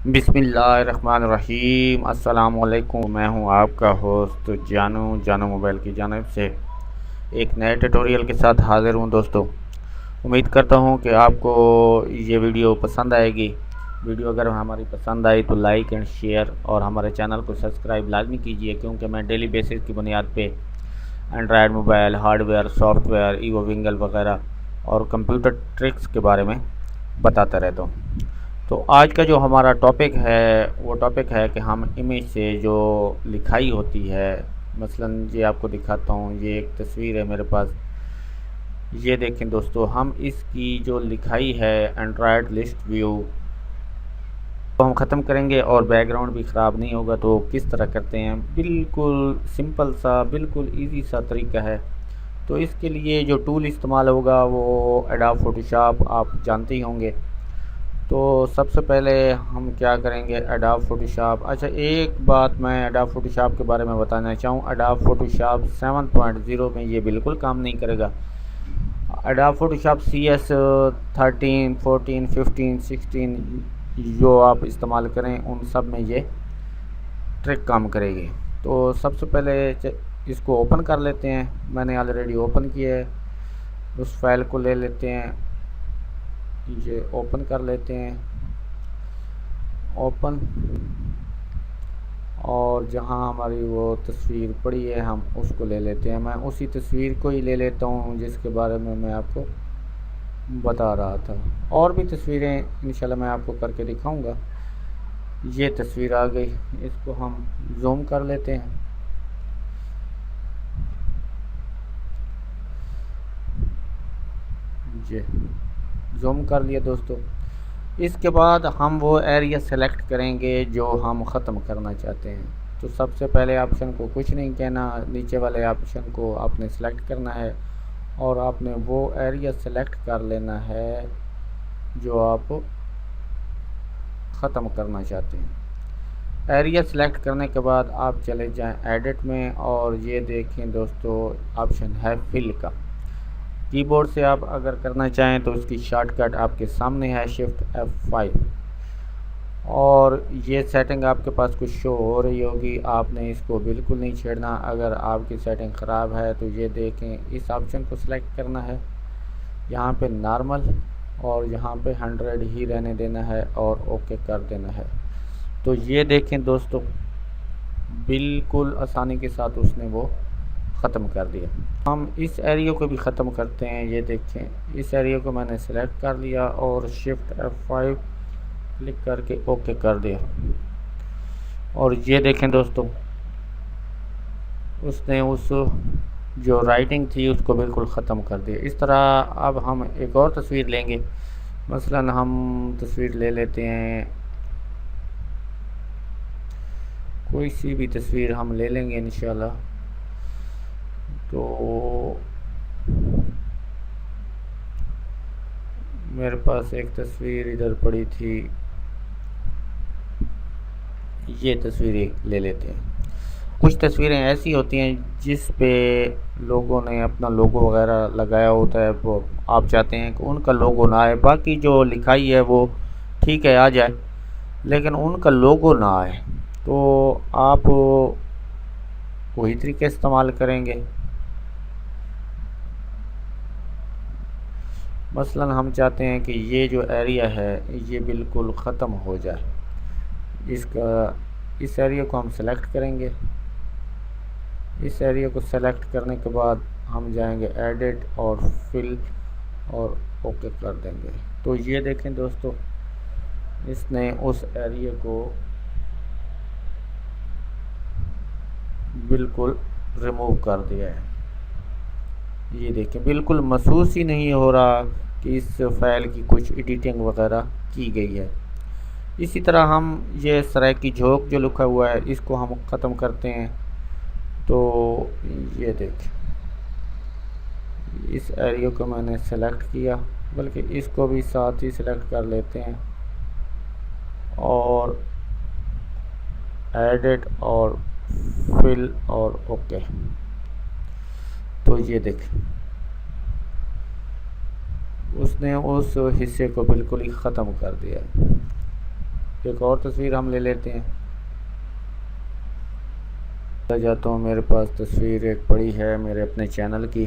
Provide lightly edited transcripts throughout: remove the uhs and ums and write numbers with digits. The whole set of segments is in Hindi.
बिस्मिल्लाहिर्रहमानिर्रहीम। अस्सलाम वालेकुम। मैं हूं आपका होस्ट जानू मोबाइल की जानिब से एक नए ट्यूटोरियल के साथ हाज़िर हूं दोस्तों। उम्मीद करता हूं कि आपको ये वीडियो पसंद आएगी। वीडियो अगर हमारी पसंद आई तो लाइक एंड शेयर और हमारे चैनल को सब्सक्राइब लाजमी कीजिए, क्योंकि मैं डेली बेसिस की बुनियाद पे एंड्रॉयड मोबाइल हार्डवेयर, सॉफ्टवेयर, ईवो विंगल वगैरह और कंप्यूटर ट्रिक्स के बारे में बताता रहता हूँ। तो आज का जो हमारा टॉपिक है वो टॉपिक है कि हम इमेज से जो लिखाई होती है, मसलन ये आपको दिखाता हूँ। ये एक तस्वीर है मेरे पास, ये देखें दोस्तों। हम इसकी जो लिखाई है एंड्रॉयड लिस्ट व्यू तो हम ख़त्म करेंगे और बैकग्राउंड भी ख़राब नहीं होगा। तो किस तरह करते हैं, बिल्कुल सिंपल सा, बिल्कुल इजी सा तरीका है। तो इसके लिए जो टूल इस्तेमाल होगा वो एडोब फोटोशॉप, आप जानते ही होंगे। तो सबसे पहले हम क्या करेंगे, एडोब फोटोशॉप। अच्छा, एक बात मैं एडोब फोटोशॉप के बारे में बताना चाहूँ। एडोब फोटोशॉप 7.0 में ये बिल्कुल काम नहीं करेगा। एडोब फोटोशॉप CS 13, 14, 15, 16 जो आप इस्तेमाल करें उन सब में ये ट्रिक काम करेगी। तो सबसे पहले इसको ओपन कर लेते हैं। मैंने ऑलरेडी ओपन किया है। उस फाइल को ले लेते हैं, ये ओपन कर लेते हैं, ओपन। और जहां हमारी वो तस्वीर पड़ी है हम उसको ले लेते हैं। मैं उसी तस्वीर को ही ले लेता हूं जिसके बारे में मैं आपको बता रहा था। और भी तस्वीरें इंशाल्लाह मैं आपको करके दिखाऊंगा। ये तस्वीर आ गई, इसको हम जूम कर लेते हैं। ये जूम कर लिया दोस्तों। इसके बाद हम वो एरिया सेलेक्ट करेंगे जो हम ख़त्म करना चाहते हैं। तो सबसे पहले ऑप्शन को कुछ नहीं कहना, नीचे वाले ऑप्शन को आपने सेलेक्ट करना है और आपने वो एरिया सेलेक्ट कर लेना है जो आप ख़त्म करना चाहते हैं। एरिया सेलेक्ट करने के बाद आप चले जाएं एडिट में, और ये देखें दोस्तों ऑप्शन है फिल का। कीबोर्ड से आप अगर करना चाहें तो उसकी शॉर्टकट आपके सामने है, शिफ्ट F5। और ये सेटिंग आपके पास कुछ शो हो रही होगी, आपने इसको बिल्कुल नहीं छेड़ना। अगर आपकी सेटिंग ख़राब है तो ये देखें, इस ऑप्शन को सिलेक्ट करना है, यहाँ पे नॉर्मल, और यहाँ पे 100 ही रहने देना है और ओके कर देना है। तो ये देखें दोस्तों, बिल्कुल आसानी के साथ उसने वो ख़त्म कर दिया। हम इस एरिया को भी ख़त्म करते हैं। ये देखें, इस एरिया को मैंने सेलेक्ट कर लिया और शिफ्ट F5 क्लिक करके ओके कर दिया। और ये देखें दोस्तों, उसने उस जो राइटिंग थी उसको बिल्कुल ख़त्म कर दिया। इस तरह अब हम एक और तस्वीर लेंगे। मसलन हम तस्वीर ले लेते हैं, कोई सी भी तस्वीर हम ले लेंगे इंशाल्लाह। तो मेरे पास एक तस्वीर इधर पड़ी थी, ये तस्वीर एक ले लेते हैं। कुछ तस्वीरें ऐसी होती हैं जिस पे लोगों ने अपना लोगो वगैरह लगाया होता है, वो आप चाहते हैं कि उनका लोगो ना आए। बाकी जो लिखाई है वो ठीक है आ जाए, लेकिन उनका लोगो ना आए तो आप वही तरीके इस्तेमाल करेंगे। मसलन हम चाहते हैं कि ये जो एरिया है ये बिल्कुल ख़त्म हो जाए। इस एरिया को हम सेलेक्ट करेंगे। इस एरिया को सेलेक्ट करने के बाद हम जाएंगे एडिट और फिल और ओके कर देंगे। तो ये देखें दोस्तों, इसने उस एरिया को बिल्कुल रिमूव कर दिया है। ये देखें, बिल्कुल महसूस ही नहीं हो रहा कि इस फाइल की कुछ एडिटिंग वगैरह की गई है। इसी तरह हम ये सराय झोंक जो लिखा हुआ है इसको हम ख़त्म करते हैं। तो ये देखें, इस एरिया को मैंने सेलेक्ट किया, बल्कि इसको भी साथ ही सिलेक्ट कर लेते हैं और एडिट और फिल और ओके। तो ये देखें, उसने उस हिस्से को बिल्कुल ही ख़त्म कर दिया। एक और तस्वीर हम ले लेते हैं। जाता हूँ, मेरे पास तस्वीर एक पड़ी है मेरे अपने चैनल की,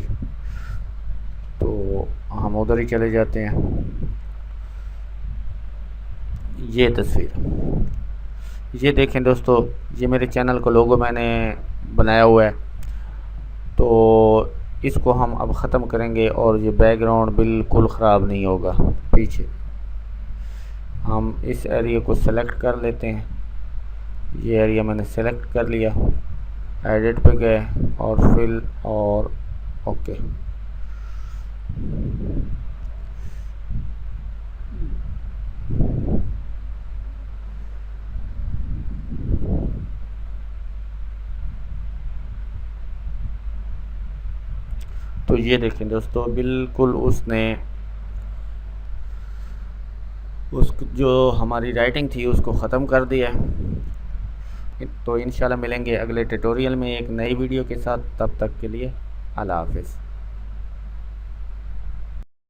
तो हम उधर ही चले जाते हैं। ये तस्वीर, ये देखें दोस्तों, ये मेरे चैनल का लोगो मैंने बनाया हुआ है। तो इसको हम अब ख़त्म करेंगे और ये बैकग्राउंड बिल्कुल ख़राब नहीं होगा। पीछे हम इस एरिया को सेलेक्ट कर लेते हैं। ये एरिया मैंने सेलेक्ट कर लिया, एडिट पे गए और फिल और ओके। तो ये देखें दोस्तों, बिल्कुल उसने उस जो हमारी राइटिंग थी उसको ख़त्म कर दिया है। तो इंशाल्लाह मिलेंगे अगले ट्यूटोरियल में एक नई वीडियो के साथ। तब तक के लिए अल्लाह हाफ़िज़।